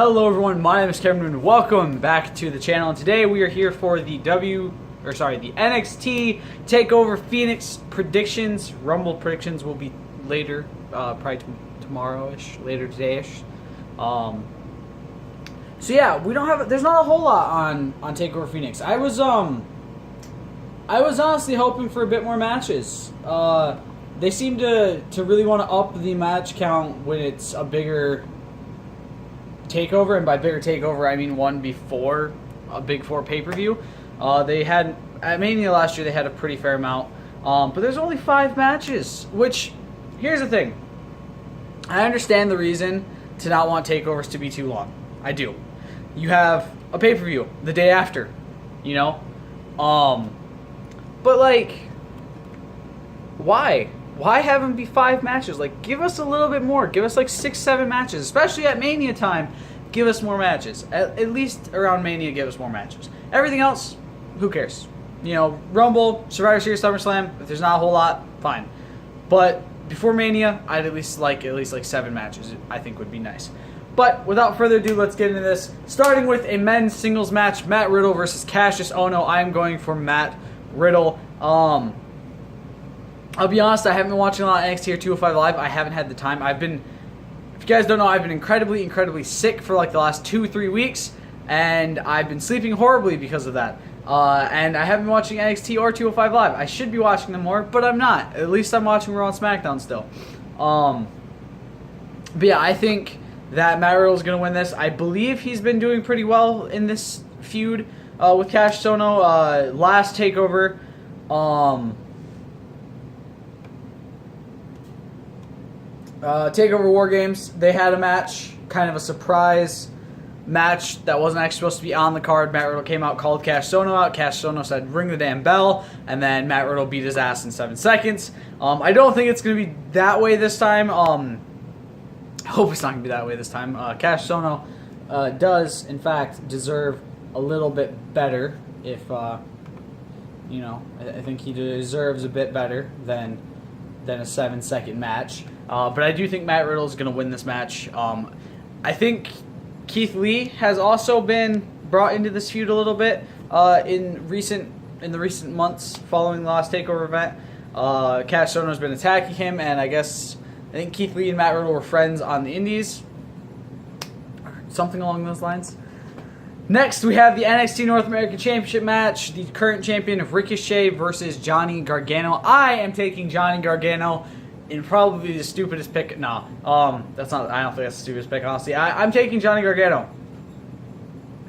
Hello everyone, my name is Kevin and welcome back to the channel. And today we are here for the NXT Takeover Phoenix predictions. Rumble predictions will be later, probably tomorrow-ish, later today-ish. So yeah, there's not a whole lot on Takeover Phoenix. I was honestly hoping for a bit more matches. They seem to really want to up the match count when it's a bigger takeover, and by bigger takeover I mean one before a Big Four pay-per-view. They had at Mania last year, they had a pretty fair amount, but there's only 5 matches. Which, here's the thing, I understand the reason to not want takeovers to be too long. I do. You have a pay-per-view the day after, you know, but like, why have them be 5 matches? Like, give us a little bit more. Give us like 6-7 matches, especially at Mania time. Give us more matches. At least around Mania, give us more matches. Everything else, who cares? You know, Rumble, Survivor Series, SummerSlam. If there's not a whole lot, fine. But before Mania, I'd at least like 7 matches. I think would be nice. But without further ado, let's get into this. Starting with a men's singles match: Matt Riddle versus Cassius Ohno. I am going for Matt Riddle. I'll be honest, I haven't been watching a lot of NXT or 205 Live. I haven't had the time. If you guys don't know, I've been incredibly sick for like the last 2-3 weeks, and I've been sleeping horribly because of that. And I haven't been watching NXT or 205 Live. I should be watching them more, but I'm not. At least I'm watching Raw and SmackDown still. But yeah, I think that Matt Riddle is going to win this. I believe he's been doing pretty well in this feud with Cassius Ohno. Last TakeOver, TakeOver War Games, they had a match, kind of a surprise match that wasn't actually supposed to be on the card. Matt Riddle came out, called Cassius Ohno out. Cassius Ohno said, "Ring the damn bell," and then Matt Riddle beat his ass in 7 seconds. I don't think it's going to be that way this time. I hope it's not going to be that way this time. Cassius Ohno does, in fact, deserve a little bit better. If, you know, I think he deserves a bit better than a 7-second match. But I do think Matt Riddle is going to win this match. I think Keith Lee has also been brought into this feud a little bit in the recent months following the last TakeOver event. Cassius Ohno has been attacking him, and I think Keith Lee and Matt Riddle were friends on the Indies, something along those lines. Next, we have the NXT North American Championship match. The current champion of Ricochet versus Johnny Gargano. I am taking Johnny Gargano in probably the stupidest pick. No, that's not. I don't think that's the stupidest pick, honestly. I'm taking Johnny Gargano.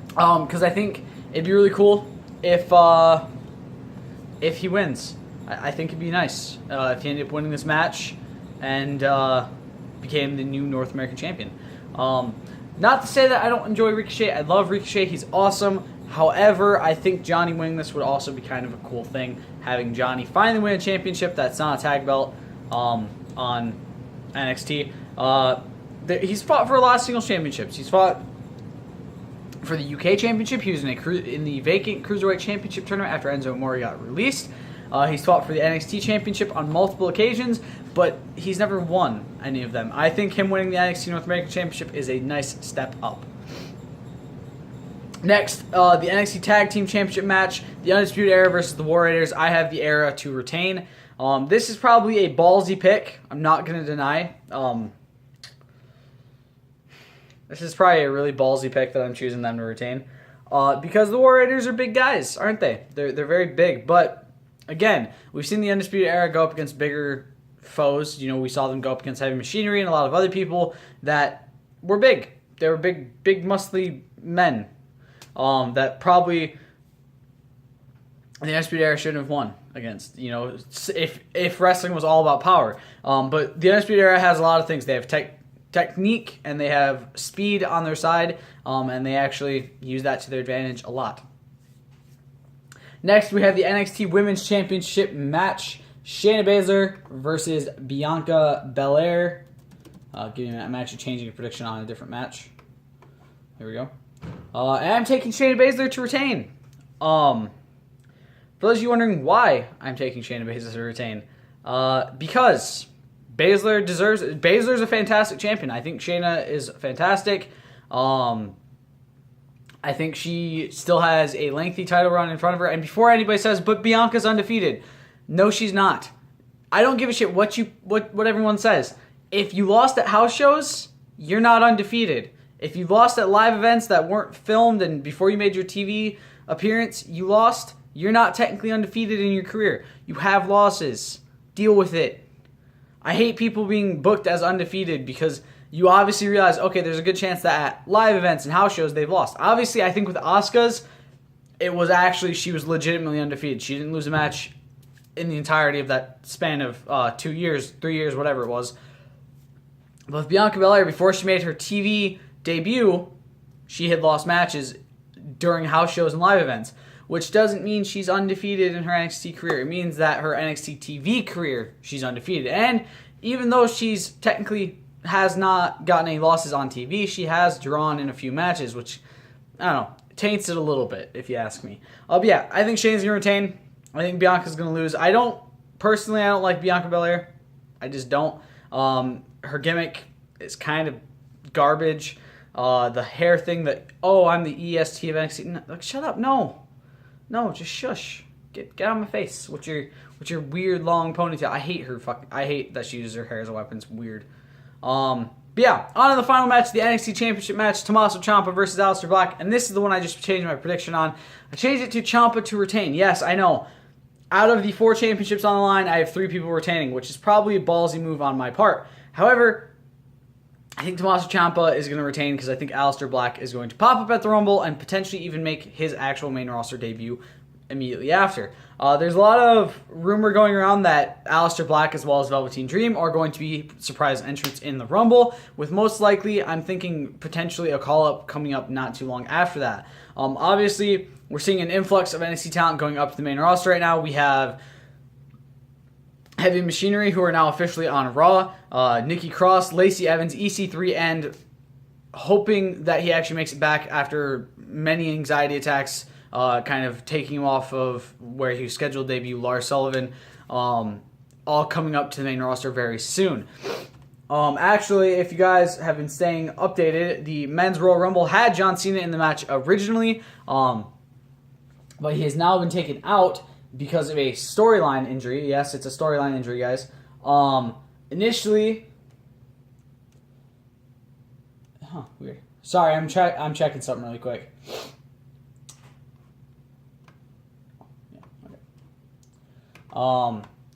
Because I think it'd be really cool if he wins. I think it'd be nice if he ended up winning this match and became the new North American champion. Not to say that I don't enjoy Ricochet. I love Ricochet. He's awesome. However, I think Johnny winning this would also be kind of a cool thing. Having Johnny finally win a championship that's not a tag belt on NXT. He's fought for a lot of singles championships. He's fought for the UK championship. He was in the vacant Cruiserweight championship tournament after Enzo Amore got released. He's fought for the NXT championship on multiple occasions, but he's never won any of them. I think him winning the NXT North American Championship is a nice step up. Next, the NXT Tag Team Championship match, the Undisputed Era versus the War Raiders. I have the Era to retain. This is probably a ballsy pick. I'm not going to deny. This is probably a really ballsy pick that I'm choosing them to retain. Because the War Raiders are big guys, aren't they? They're very big, but again, we've seen the Undisputed Era go up against bigger foes. You know, we saw them go up against Heavy Machinery and a lot of other people that were big. They were big, muscly men that probably the Undisputed Era shouldn't have won against. You know, if wrestling was all about power. But the Undisputed Era has a lot of things. They have technique and they have speed on their side, and they actually use that to their advantage a lot. Next, we have the NXT Women's Championship match. Shayna Baszler versus Bianca Belair. I'm actually changing a prediction on a different match. Here we go. And I'm taking Shayna Baszler to retain. For those of you wondering why I'm taking Shayna Baszler to retain, because Baszler's a fantastic champion. I think Shayna is fantastic. I think she still has a lengthy title run in front of her. And before anybody says, but Bianca's undefeated, no, she's not. I don't give a shit what everyone says. If you lost at house shows, you're not undefeated. If you lost at live events that weren't filmed and before you made your TV appearance, you lost, you're not technically undefeated in your career. You have losses. Deal with it. I hate people being booked as undefeated because you obviously realize, okay, there's a good chance that at live events and house shows they've lost. Obviously, I think with Asuka's, it was actually, she was legitimately undefeated. She didn't lose a match in the entirety of that span of 2 years, 3 years, whatever it was. But with Bianca Belair, before she made her TV debut, she had lost matches during house shows and live events, which doesn't mean she's undefeated in her NXT career. It means that her NXT TV career, she's undefeated. And even though she's technically has not gotten any losses on TV, she has drawn in a few matches, which, I don't know, taints it a little bit, if you ask me. But yeah, I think Shayna's going to retain. I think Bianca's going to lose. I don't like Bianca Belair. I just don't. Her gimmick is kind of garbage. The hair thing that, I'm the EST of NXT. No, like, shut up. No, just shush. Get out of my face with your weird long ponytail. I hate her. I hate that she uses her hair as a weapon. It's weird. But yeah, on to the final match, the NXT Championship match, Tommaso Ciampa versus Aleister Black, and this is the one I just changed my prediction on. I changed it to Ciampa to retain. Yes, I know. Out of the 4 championships on the line, I have 3 people retaining, which is probably a ballsy move on my part. However, I think Tommaso Ciampa is going to retain because I think Aleister Black is going to pop up at the Rumble and potentially even make his actual main roster debut immediately after. There's a lot of rumor going around that Aleister Black as well as Velveteen Dream are going to be surprise entrants in the Rumble, with most likely, I'm thinking, potentially a call-up coming up not too long after that. Obviously, we're seeing an influx of NXT talent going up to the main roster right now. We have Heavy Machinery, who are now officially on Raw, Nikki Cross, Lacey Evans, EC3, and hoping that he actually makes it back after many anxiety attacks, kind of taking him off of where he was scheduled to debut, Lars Sullivan, all coming up to the main roster very soon. Actually, if you guys have been staying updated, the Men's Royal Rumble had John Cena in the match originally, but he has now been taken out because of a storyline injury. Yes, it's a storyline injury, guys. Initially... weird. Sorry, I'm checking something really quick.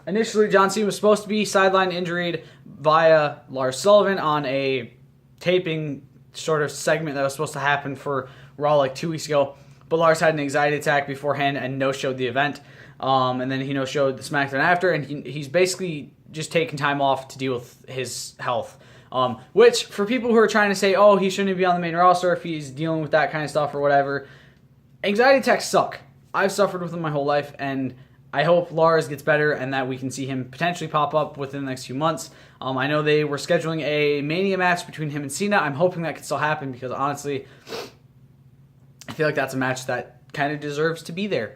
Initially, John Cena was supposed to be sideline injured via Lars Sullivan on a taping sort of segment that was supposed to happen for Raw like 2 weeks ago. But Lars had an anxiety attack beforehand and no-showed the event. And then he no-showed the SmackDown after, and he's basically just taking time off to deal with his health. Which, for people who are trying to say, he shouldn't be on the main roster if he's dealing with that kind of stuff or whatever, anxiety attacks suck. I've suffered with them my whole life, and I hope Lars gets better and that we can see him potentially pop up within the next few months. I know they were scheduling a Mania match between him and Cena. I'm hoping that can still happen because, honestly, I feel like that's a match that kind of deserves to be there.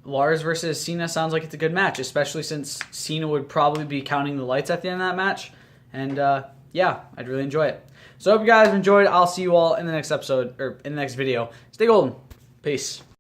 Lars versus Cena sounds like it's a good match, especially since Cena would probably be counting the lights at the end of that match. And, yeah, I'd really enjoy it. So I hope you guys enjoyed. I'll see you all in the next episode, or in the next video. Stay golden. Peace.